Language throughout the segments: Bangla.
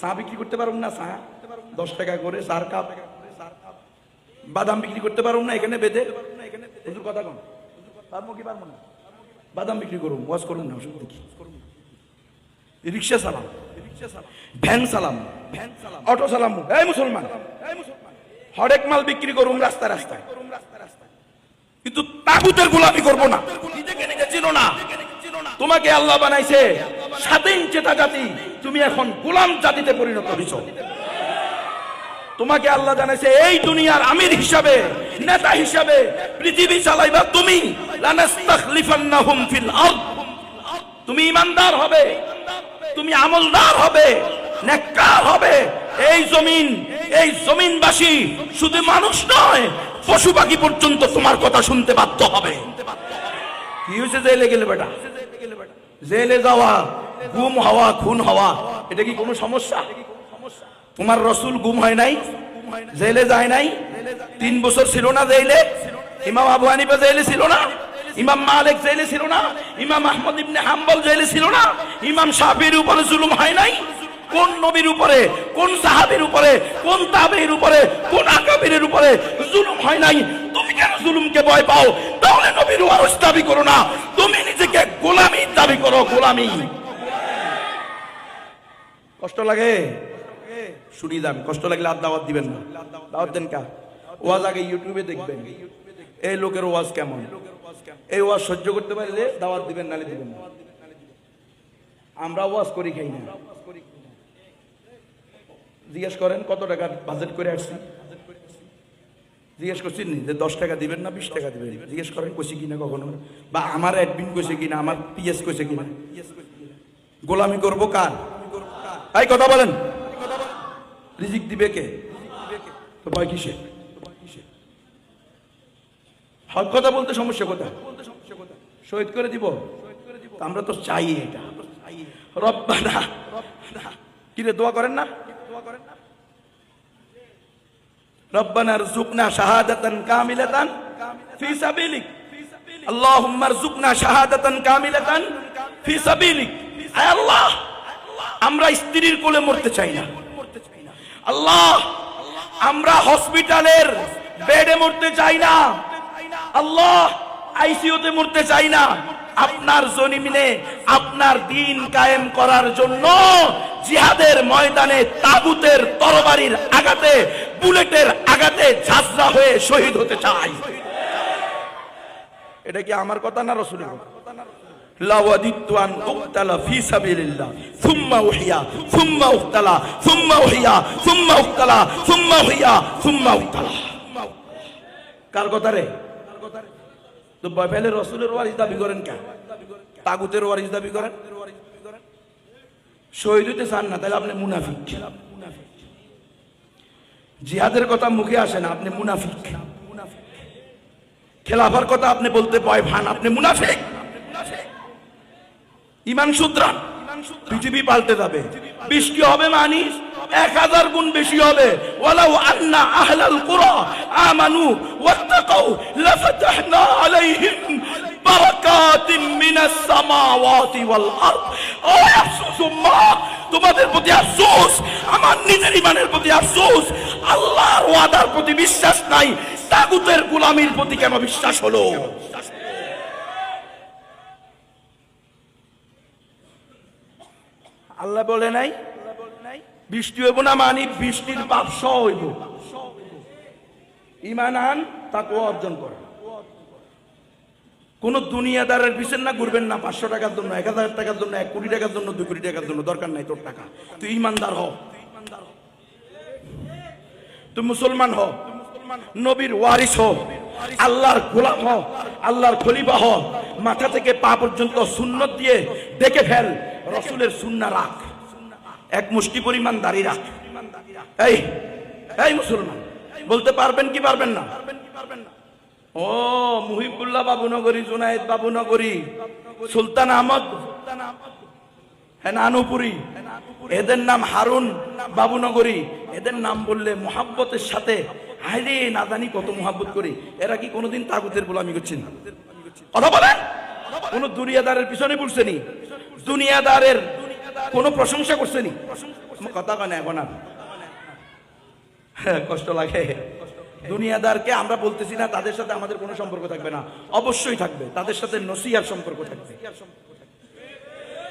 চা বিক্রি করতে পারুন না, চা 10 টাকা করে 4 কাপ। বাদাম বিক্রি করতে পারুন না এখানে বেঁধে, হুজুর কথা কন, পারবো কি পারবো না? বাদাম বিক্রি করুন, ওয়াজ করুন না, ওষুধ দেখি। রিক্সা চালাম, ভ্যান চালাম, অটো চালাম, এই মুসলমান হরেক মাল বিক্রি করুন রাস্তায় রাস্তায়, কিন্তু তাগুতের গোলামি করবো না। নিজেকে নিজে চিনো না, তোমাকে আল্লাহ বানাইছে স্বাধীন চেতা জাতি, তুমি এখন গোলাম জাতিতে পরিণত হইছ। তোমাকে আল্লাহ জানাইছে এই দুনিয়ার আমির হিসাবে, নেতা হিসাবে পৃথিবী চালাইবা তুমি। লানাস্তাখলিফান্নাহুম ফিল আরদ, তুমি ইমানদার হবে, তুমি আমলদার হবে, নেককার হবে। এই জমিনবাসী শুধু মানুষ নয়, পশু পাখি পর্যন্ত তোমার কথা শুনতে বাধ্য হবে। কি হয়েছে জেলে গেলে বেটা? জেলে যাওয়া, গুম হওয়া, খুন হওয়া, এটা কি কোনো সমস্যা? তোমার রসুল গুম হয় নাই, জেলে যায় নাই, 3 বছর ছিল না জেলে? ইমাম আবু হানিফা জেলে ছিল না? ইমাম মালিক জেলে ছিল না? ইমাম আহমদ ইবনে হাম্বল জেলে ছিল না? ইমাম শাফির উপরে জুলুম হয় নাই? কোন নবীর উপরে, কোন সাহাবীর উপরে, কোন তাবেঈর উপরে, কোন আকাবিরের উপরে জুলুম হয় নাই? তুমি কেন জুলুমকে ভয় পাও? তাহলে নবীর ওয়ারিস দাবি করো না, তুমি নিজেকে গোলামি দাবি করো, গোলামি। কষ্ট লাগে? শুনি যান, কষ্ট লাগলে আর দাওয়াত দিবেন না। দাওয়াত দেন কা? ওয়াজ আগে ইউটিউবে দেখবেন, এই লোকের ওয়াজ কেমন, এই ওয়াজ সহ্য করতে পারলে দাওয়াত দিবেন, নালে দিবেন না। আমরা ওয়াজ করি খাই না। জিজ্ঞেস করেন কত টাকা বাজেট করে আসছি, জিজ্ঞেস করছি যে 10 টাকা দিবেন না 20 টাকা দিবেন, জিজ্ঞেস করেন কইছি কিনা কখনো, বা আমার অ্যাডমিন কইছে কিনা, আমার পিএস কইছে কিনা। গোলামি করবো কার? এই কথা বলেন, রিজিক দিবে কে? তো ভয় কিসে? হক কথা বলতে সমস্যা কোথায়? শহীদ করে দিব, আমরা তো চাই এটা। রব্বানা, কি রে দোয়া করেন না? রব্বানা রযুকনা শাহাদাতান কামিলাতান ফি সাবিলিক, আল্লাহুম্মা রযুকনা শাহাদাতান কামিলাতান ফি সাবিলিক। আয় আল্লাহ, আমরা স্ত্রীর কোলে মরতে চাই না। আল্লাহ, আমরা হসপিটালের বেডে মরতে চাই না। আল্লাহ, আইসিইউতে মরতে চাই না। আপনার জমিনে আপনার দিন কায়েম করার জন্য জিহাদের ময়দানে তাগুতের তরবারির আঘাতে, বুলেটের আঘাতে ঝাঁঝরা হয়ে শহীদ হতে চাই। এটা কি আমার কথা না রাসূলের কথা? লাওয়াদিতু আন উকতালা ফি সাবিলিল্লাহ সুম্মা উহিয়া সুম্মা উকতালা সুম্মা উহিয়া সুম্মা উকতালা সুম্মা উহিয়া সুম্মা উকতালা। কার কথা রে? তো বাইবেলের রাসূলের ওয়ারিস দাবি করেন কেন? তাগুতের ওয়ারিস দাবি করেন। শহীদ হতে চান না, তাহলে আপনি মুনাফিক। জিহাদের কথা মুখে আসে না, আপনি মুনাফিক। খেলাফার কথা আপনি বলতে ভয় পান, আপনি মুনাফিক। ইমান শুধরান, পৃথিবী পাল্টে যাবে। বৃষ্টি হবে মানিস 1000 গুণ বেশি হবে। ওয়ালাউ আন্না আহলাল কুরা আমানু ওয়াত্তাকাউ লাফাতাহনা আলাইহিম বারাকাতিন মিনাস সামাওয়াতি ওয়াল আরদ। ও আফসোস, তোমাদের প্রতি আফসোস, আমার নিজের ইমানের প্রতি আফসোস। আল্লাহর ওয়াদার প্রতি বিশ্বাস নাই, তাগুতের গোলামির প্রতি কেন বিশ্বাস হলো? আল্লাহ বলে নাই বৃষ্টি হইব না, মানি বৃষ্টির পাপ সহ হইব। ঈমান আন, তাকওয়া অর্জন কর। কোন দুনিয়াদারের পিছনে না ঘুরবেন না। 500 টাকার জন্য, 1000 টাকার জন্য, 1 কোটি টাকার জন্য, 2 কোটি টাকার জন্য দরকার নাই তোর টাকা। তুই ঈমানদার হ, তুই মুসলমান হ, নবীর ওয়ারিস হ, আল্লাহর গোলাম হ, আল্লাহর খলিফা হ। মাথা থেকে পা পর্যন্ত সুন্নত দিয়ে দেখে ফেল, রাসূলের সুন্নাহ রাখ, এক মুষ্টি পরিমাণ দাড়ি রাখ। এই মুসলমান, বলতে পারবেন কি পারবেন না? ও মুহিবুল্লাহ বাবুনগরী, জুনায়েদ বাবুনগরী, সুলতান আহমদ নানুপুরি, এদের নাম হারুন বাবুনগরী। এদের নাম বললে মোহাব্বতের সাথে হাইরে না জানি কত মোহাব্বত করি। এরা কি কোনোদিন তাগুতের গোলামি করছেন? কথা বলেন। কোন দুনিয়াদারের পিছনে পড়ছেনি? দুনিয়াদারের কোনো প্রশংসা করছেনি? কথা কয় না এখন আর কষ্ট লাগে। দুনিয়াদারকে আমরা বলতেছি না তাদের সাথে আমাদের কোনো সম্পর্ক থাকবে না, অবশ্যই থাকবে। তাদের সাথে নসিহার সম্পর্ক থাকবে,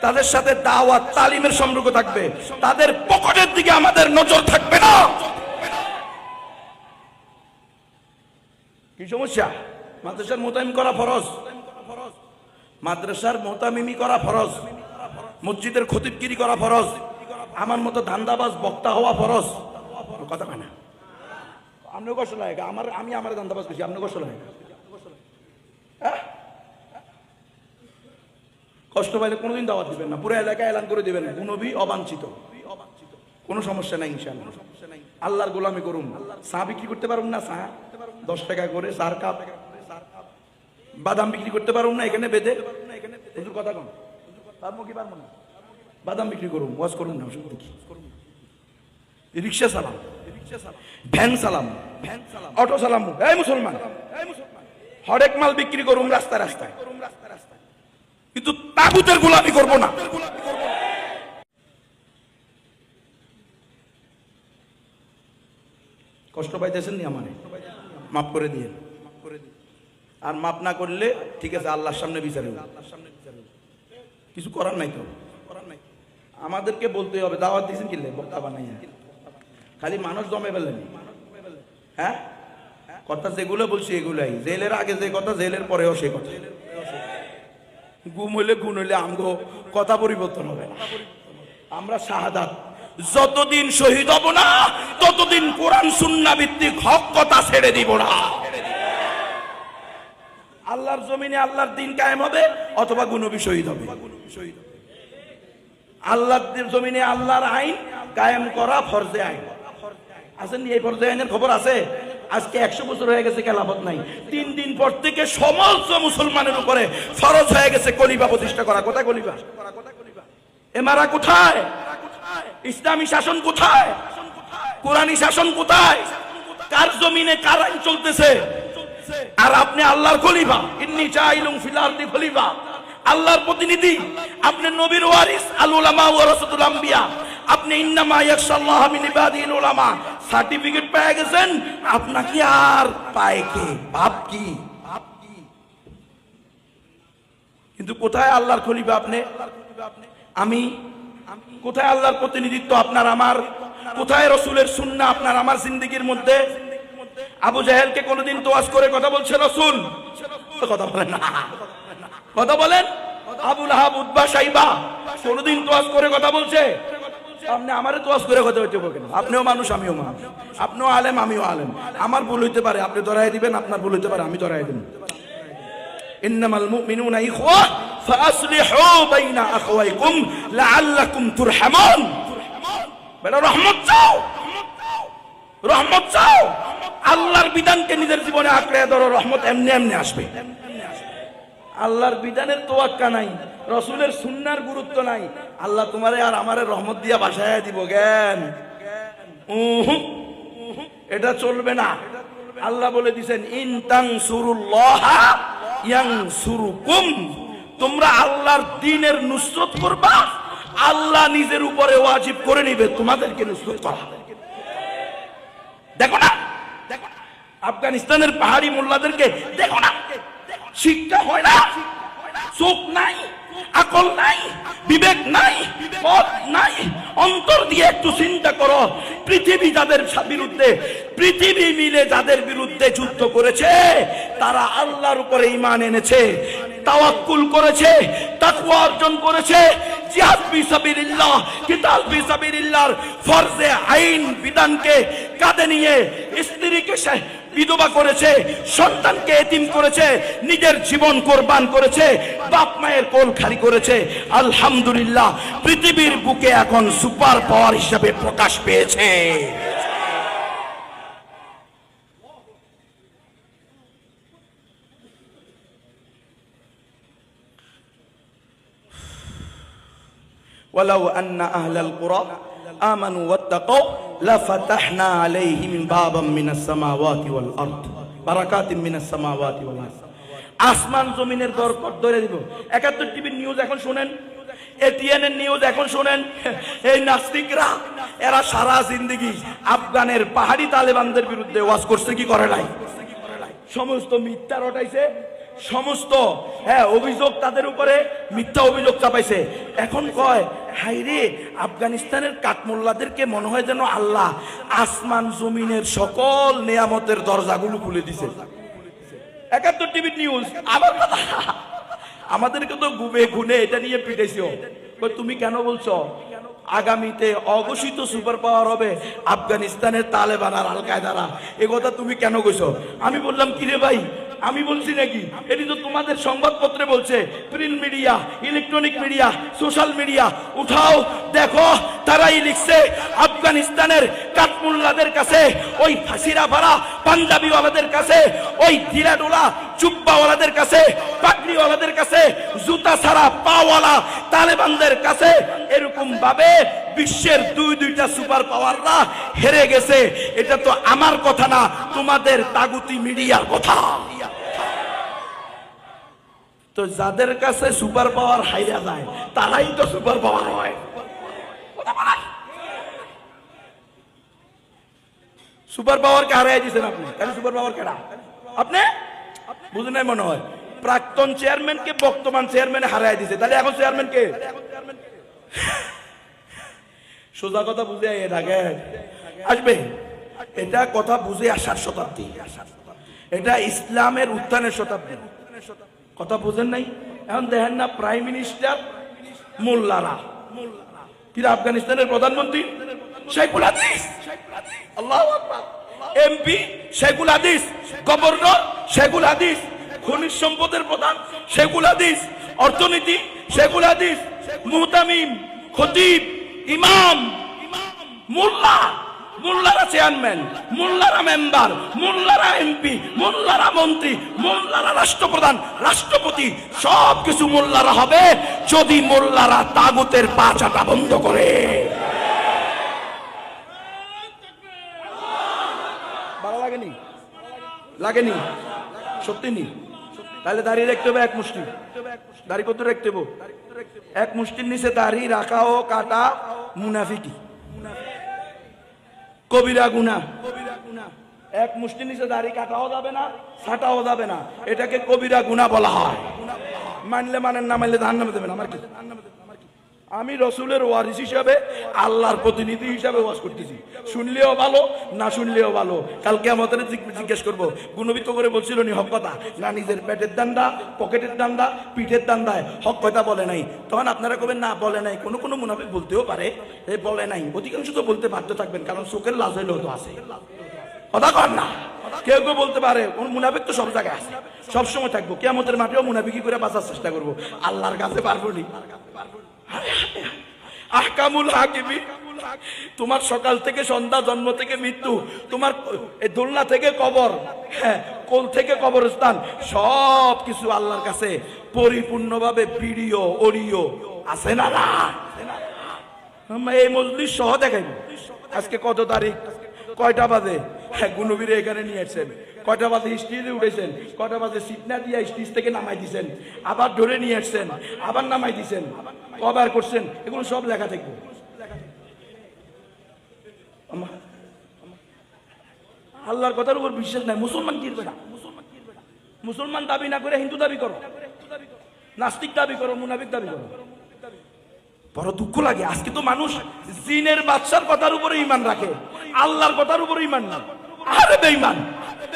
তাদের সাথে দাওয়াত তালিমের সম্পর্ক থাকবে, তাদের পকেটের দিকে আমাদের নজর থাকবে না। কি সমস্যা? মাদ্রাসার মোতায়েম করা ফরজ, মাদ্রাসার মোতামিমি করা ফরজ, মসজিদের খতিবগিরি করা ফরজ, আমার মতো ধান্দাবাজ বক্তা হওয়া ফরজ। কথা কয় না? আপনিও কষ্ট লাগে আমি আমার ধান্দাবাজ করছি, আপনি কষ্ট লাগে? কষ্ট পাইলে কোনোদিন দাওয়াত দিবেন না, পুরো এলাকায় এলান করে দিবেন নবী অবাঞ্ছিত। কোনো সমস্যা নাই ইনশাআল্লাহ। আল্লাহর গোলামি করুন। চা বিক্রি করতে পারুন না, চা 10 টাকা করে 4 কাপ। বাদাম বিক্রি করতে পারুন না এখানে বেঁধে, হুজুর কথা কম পারবো কি পারবো না? বাদাম বিক্রি করুন, ওয়াজ করুন না, রিক্সা চালাম, ভ্যান চালাম, অটো চালাম, এই মুসলমান হরেক মাল বিক্রি করুন রাস্তায় রাস্তায়, কিন্তু তাগুতের গোলামি করবো না। কষ্ট পাইতেছেন নি? আমারে মাফ করে দিয়ে, আর মাফ না করলে ঠিক আছে আল্লাহর সামনে বিচারে, কিছু করার নাই তো। আমাদেরকে বলতে হবে দাওয়াত দিয়েছেন কিনলে বক্তা বানাই, খালি মানুষ জমে ফেলেন। হ্যাঁ, কথা যেগুলো বলছি এগুলাই, জেলের আগে যে কথা জেলের পরেও সে কথা। গুম হইলে গুণ হইলে আমগো কথা পরিবর্তন হবে না। আমরা শাহাদাত যতদিন শহীদ হব না ততদিন কোরআন সুন্নাহ ভিত্তিক হক কথা ছেড়ে দিব না। আল্লাহর জমিনে আল্লাহর দ্বীন কায়েম হবে অথবা গুনবী শহীদ হবে। আল্লাহর জমিনে আল্লাহর আইন কায়েম করা ফরজে আইন। আছেন এই ফরজে আইনের খবর আছে? আজকে 100 বছর হয়ে গেছে, খেলাফত নাই। 3 দিন পর থেকে সমস্ত মুসলমানের উপরে ফরজ হয়ে গেছে কলিমা প্রতিষ্ঠা করা। কোথায় কলিমা? এমারা কোথায়? ইসলামী শাসন কোথায়? কোরআনী শাসন কোথায়? কার জমিনে কার আইন চলতেছে? আর আপনি আল্লাহর খলিফা, ইন্নী জাইলুম ফিল আরদি খলিফা, আল্লাহর প্রতিনিধি, আপনি নবীর ওয়ারিস, আল উলামা ওয়ারাসাতুল আম্বিয়া, আপনি ইন্নামা ইয়াখশাল্লাহ মিন ইবাদিল উলামা সার্টিফিকেট পেয়ে গেছেন, আপনাকে আর পায় কে? বাপ কি? কিন্তু কোথায় আল্লাহর খলিফা আপনি? আমি কোথায় আল্লাহর প্রতিনিধিত্ব আপনার আমার? কোথায় রাসূলের সুন্নাহ আপনার আমার জিন্দেগীর মধ্যে? আবু জাহেলকে কোনদিন তোয়াজ করে কথা বলছে রাসূল? কথা বলেন না, কথা বলেন। আবু লাহাব, উতবা, শাইবা কোনদিন তোয়াজ করে কথা বলছে? আপনি আমারে তোয়াজ করে কথা বলতে বলেন। আপনিও মানুষ, আমিও মানুষ, আপনিও আলেম, আমিও আলেম। আমার ভুল হইতে পারে, আপনি ধরাই দিবেন, আপনার ভুল হইতে পারে, আমি ধরাই দেব। ইন্নামাল মুমিনুনা ইখওয়া ফাসলিহু বাইনা আখওয়াইকুম লাআল্লাকুম তুরহামুন। বলে রহমত চাও, রহমত চাও, আল্লাহর বিধানকে নিজের জীবনে আঁকড়ে ধরো, রহমত এমনি এমনি আসবে। আল্লাহর বিধানের তোয়াক্কা নাই, রাসূলের সুন্নাহর গুরুত্ব নাই, আল্লাহ তোমারে আর আমারে রহমত দিয়া বাসায় দিব জ্ঞান, এটা চলবে না। আল্লাহ বলে দিবেন ইন তানসুরুল্লাহা ইয়ানসুরুকুম, তোমরা আল্লাহর দ্বীনের নুসরত করবা, আল্লাহ নিজের উপরে ওয়াজিব করে নিবে তোমাদেরকে নুসরত করা। দেখো না, আফগানিস্তানের পাহাড়ি মোল্লাদেরকে দেখো না, শিক্ষা হয় না, চোখ নাই, আকল নাই, বিবেক নাই, পথ নাই। অন্তর দিয়ে একটু চিন্তা করো, পৃথিবী যাদের বিরুদ্ধে, পৃথিবী মিলে যাদের বিরুদ্ধে যুদ্ধ করেছে তারা আল্লাহর উপরে ঈমান এনেছে, তাওয়াক্কুল করেছে, তাকওয়া অর্জন করেছে, জিহাদ ফি সাবিলিল্লাহ, কিতাল ফি সাবিলিল্লাহর ফরজে আইন বিধানকে কাঁধে নিয়ে স্ত্রীকে বিধবা করেছে, সন্তানকে এতিম করেছে, নিজের জীবন কোরবান করেছে, বাপ মায়ের কোল খালি করেছে। আলহামদুলিল্লাহ, পৃথিবীর বুকে এখন সুপার পাওয়ার হিসেবে প্রকাশ পেয়েছে। ওয়ালাউ আন্না আহলাল কুরা আমানু ওয়াত্তাকাউ লাফাতাহনা আলাইহিম বাবাম মিনাস সামাওয়াতি ওয়াল আরদ বারাকাতিম মিনাস সামাওয়াতি ওয়াল আরদ। আসমান জমিনের বরকত ধরে দিব। 71 টিভির নিউজ এখন শুনেন, এটিএন এর নিউজ এখন শুনেন, এই নাস্তিকরা এরা সারা জিন্দেগি আফগানের পাহাড়ি তালেবানদের বিরুদ্ধে ওয়াজ করছে কি করে নাই? সমস্ত মিথ্যা রটাইছে, সমস্ত অভিযোগ তাদের উপরে মিথ্যা অভিযোগ চাপাইছে। এখন কয় হাই রে, আফগানিস্তানের কাঠমোল্লাদেরকে মনে হয় যেন আল্লাহ আসমান জমিনের সকল নিয়ামতের দরজাগুলো খুলে দিছে। 71 টিভি নিউজ। আবার কথা, আমাদেরকে তো গুবে গুনে এটা নিয়ে পিটাইছো। তুমি কেন বলছো আগামীতে অঘোষিত সুপার পাওয়ার হবে আফগানিস্তানের তালেবান আর আল কায়দারা? এ কথা তুমি কেন কইছো? আমি বললাম কি রে ভাই, আমি বলছি নাকি? এটি তো তোমাদের সংবাদপত্রে বলছে, print media, electronic media, social media. উঠাও দেখো, তারাই লিখছে আফগানিস্তানের কাঠমোল্লাদের কাছে, ওই ফাঁসিরা ভাড়া পাঞ্জাবিওয়ালাদের কাছে, ওই ঢিলাডোলা জুব্বাওয়ালাদের কাছে, পাগড়িওয়ালাদের কাছে, জুতা ছাড়া পাওয়ালা তালেবানদের কাছে এরকম ভাবে বিশ্বের দুইটা সুপার পাওয়াররা হেরে গেছে। এটা তো আমার কথা না, তোমাদের তাগুতি মিডিয়ার কথা। তো যাদের কাছে সুপার পাওয়ার হাইরা যায় তারাই তো সুপার পাওয়ার হয়। সুপার পাওয়ার কে হারাই দিয়েছেন আপনি? তাহলে সুপার পাওয়ার কেডা? আপনি বুঝেন নাই মনে হয়। প্রাক্তন চেয়ারম্যানকে বর্তমান চেয়ারম্যান হারাই দিয়েছে, তাহলে এখন চেয়ারম্যান কে? সোজা কথা বুঝে আসবে, এটা কথা বুঝে আসার শতাব্দী, এটা ইসলামের উত্থানের শতাব্দী। কথা বুঝেন নাই? এখন দেখেন না, প্রাইম মিনিস্টার মোল্লারা, কিন্তু আফগানিস্তানের প্রধানমন্ত্রী শেখুল হাদিস, আল্লাহু আকবার, এমপি শেখুল হাদিস, গভর্নর শেখুল হাদিস, খনিজ সম্পদের প্রধান শেখুল হাদিস, অর্থনীতি শেখুল হাদিস, মুহতামিম, খতিব, ইমাম, মোল্লা, মোল্লারা চেয়ারম্যান, মোল্লারা মেম্বার, মোল্লারা এমপি, মোল্লারা মন্ত্রী, মোল্লারা রাষ্ট্রপ্রধান, রাষ্ট্রপতি, সবকিছু মোল্লারা হবে যদি মোল্লারা তাগুতের পা চাটা বন্ধ করে। ভালো লাগেনি? লাগেনি? সত্যি নি? তাহলে দাঁড়িয়ে রাখতে হবে এক মুষ্টি। দাড়ি কত রাখতে হবে? এক মুষ্টির নিচে দাড়ি রাখা ও কাটা মুনাফিকি, কবিরা গুনাহ। এক মুষ্টির নিচে দাড়ি কাটাও যাবে না, ছাটাও যাবে না, এটাকে কবিরা গুনাহ বলা হয়। মানলে মানেন, না মানলে জাহান্নামে দেবেন। আমার কি? আমি রসুলের ওয়ারিস হিসাবে, আল্লাহর প্রতিনিধি হিসাবে ওয়াজ করতেছি। শুনলেও ভালো, না শুনলেও ভালো। কালকে আমাদের জিজ্ঞেস করবো, গুণবিত করে বলছিল নি হক কথা? না নিজের পেটের দান্দা, পকেটের দান্দা, পিঠের দান্দায় হক কথা বলে নাই। তখন আপনারা কবেন না বলে নাই। কোনো কোনো মুনাফিক বলতেও পারে বলে নাই, অধিকাংশ তো বলতে বাধ্য থাকবেন, কারণ চোখের লাজ হইলেও তো আছে। কথা কর না, কেউ কেউ বলতে পারে। কোন মুনাফিক তো সব জায়গায় আছে, সবসময় থাকবো। কিয়ামতের মাঠেও মুনাফিকি করে বাঁচার চেষ্টা করবো, আল্লাহর কাছে পারবো নি। আহকামুল হাকিমিন, তোমার সকাল থেকে সন্ধ্যা, জন্ম থেকে মৃত্যু, তোমার দোলনা থেকে কবর, কোল থেকে কবরস্থান, সব কিছু আল্লাহর কাছে পরিপূর্ণভাবে ভিডিও অডিও আছে না? এই মজলিস সহ দেখাইব। আজকে কত তারিখ, কয়টা বাজে? গুনবিরে এখানে নিয়ে আসছেন, কয়টা বাজে স্টেজে উঠেছেন, কয়টা বাজে সিট না দিয়ে স্টেজ থেকে নামাই দিছেন, আবার ধরে নিয়ে আসছেন, আবার নামাই দিছেন, কবার করছেন, এগুলো সব লেখা থাকবে। আল্লাহর কথার উপর বিশ্বাস নাই। মুসলমান কি বেটা? মুসলমান দাবি না করে হিন্দু দাবি করো, নাস্তিক দাবি করো, মুনাফিক দাবি করো। বড় দুঃখ লাগে, আজকে তো মানুষ জিনের বাদশার কথার উপরে ইমান রাখে, আল্লাহর কথার উপরে ইমান না। আরে বেঈমান,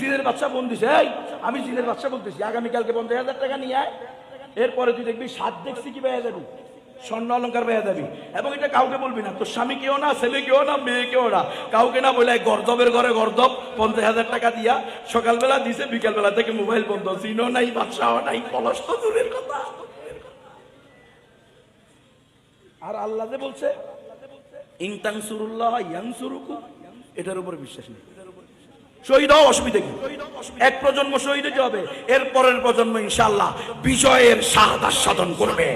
জিনের বাদশা ফোন দিছে, এই আমি জিনের বাদশা বলতেছি, আগামীকালকে 50,000 টাকা নিয়ে আয়, এরপরে তুই দেখবি সাত দেখছি কি পেয়ে যাবি, স্বর্ণ অলঙ্কার পেয়ে যাবি। এবং এটা কাউকে বলবি না, তোর স্বামী কেউ না, ছেলে কেউ না, মেয়ে কেউ না, কাউকে না বলে গর্দবের ঘরে গর্দব 50,000 টাকা দিয়া সকালবেলা দিছে, বিকালবেলা থেকে মোবাইল বন্ধ, জিনও নাই, বাদশাও নাই, পলাশ তো দূরের কথা। আর আল্লাহ যে বলছে ইনতানসুরুল্লাহ ইয়ানসুরুকুম, এটার উপর বিশ্বাস নেই। শহীদ হওয়া অসুবিধা কি? এক প্রজন্ম শহীদ হতে হবে, এর পরের প্রজন্ম ইনশাআল্লাহ বিজয়ের শাহাদাত সাধন করবে।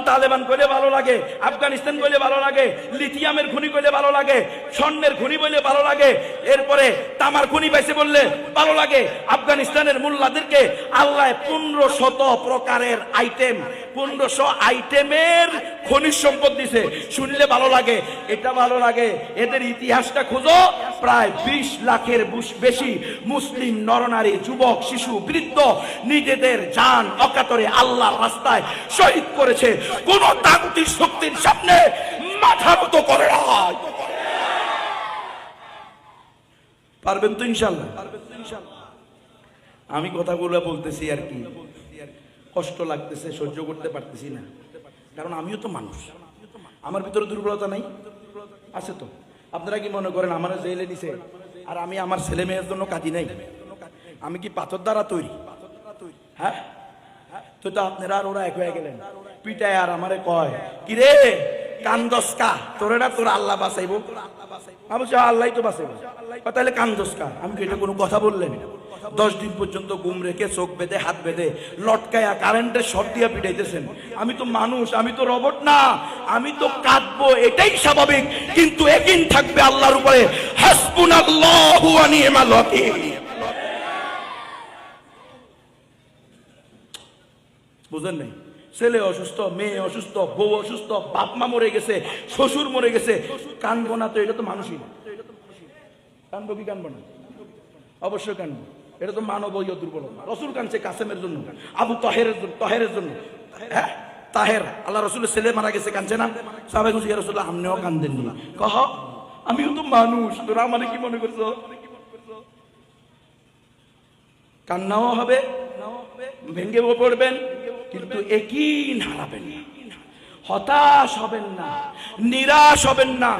তালেবান কইলে ভালো লাগে, আফগানিস্তান কইলে ভালো লাগে, লিথিয়ামের খনি কইলে ভালো লাগে, স্বর্ণের খনি বললে ভালো লাগে, এরপরে তামার খনি পাইছে বললে ভালো লাগে। আফগানিস্তানের মোল্লাদেরকে আল্লাহ 1500 প্রকারের আইটেম 1500 আইটেমের খনিজ সম্পদ দিছে। শুনলে ভালো লাগে, এটা ভালো লাগে। এদের ইতিহাসটা খোঁজো, প্রায় 20 লাখের বেশি মুসলিম নরনারী, যুবক, শিশু, বৃদ্ধ নিজেদের জান অকাতরে আল্লাহর রাস্তায় শহীদ করেছে। কোন তান্ত্রিক শক্তির সামনে মাথা নত করে না। পারবেন তো ইনশাআল্লাহ? আমি কথাগুলো বলতেছি আর কি, কষ্ট লাগতেছে, সহ্য করতে পারতেছি না, কারণ আমিও তো মানুষ, আমার ভিতরে দুর্বলতা নাই, আছে তো। আপনারা কি মনে করেন আমার জেলে দিছে আর আমি আমার ছেলে মেয়ের জন্য কাঁদি নাই? আমি কি পাথর দ্বারা তৈরি? হ্যাঁ, তো আপনারা আর ওরা এক হয়ে গেলেন, পিটায় আর আমারে কয় কি রে কান্দসকা, তোরে না তোর আল্লাহ বাঁচাইবো। আমি আল্লাহ তো বাঁচাইবো, তাহলে কান্দসকা। আমি কি এটা কোনো কথা বললেন? 10 দিন পর্যন্ত ঘুম রেখে চোখ বেঁধে হাত বেঁধে লটকায়া কারেন্টের শর্ট দিয়া পিটাইতেছেন। আমি তো মানুষ, আমি তো রোবট না, আমি তো কাঁদবো, এটাই স্বাভাবিক। কিন্তু একদিন থাকবে আল্লাহর উপরে, হাসবুনাল্লাহু ওয়া নি'মাল ওয়াকিল। বুঝেন নাই? ছেলে অসুস্থ, মেয়ে অসুস্থ, বউ অসুস্থ, বাপ মা মরে গেছে, শ্বশুর মরে গেছে, কানবো না তো? এটা তো মানুষই না। কানবো কি কানবো না? অবশ্যই কানবো। এটা তো মানবীয় দুর্বলতা। রসুল কানছে কাসেমের জন্য, আবু তাহেরের জন্য। হ্যাঁ, তাহের আল্লাহ রসুলের ছেলে মারা গেছে, কানছে না? সাহাবায়ে কুরাইশ, ইয়া রাসূলুল্লাহ আপনিও কান্দেননি? কহ আমিও তো মানুষ, তোরা মানে কি মনে করছো? কান্নাও হবে, ভেঙ্গে পড়বেন, কিন্তু একই হারাবেন না, হতাশ হবেন না, নিরাশ হবেন না।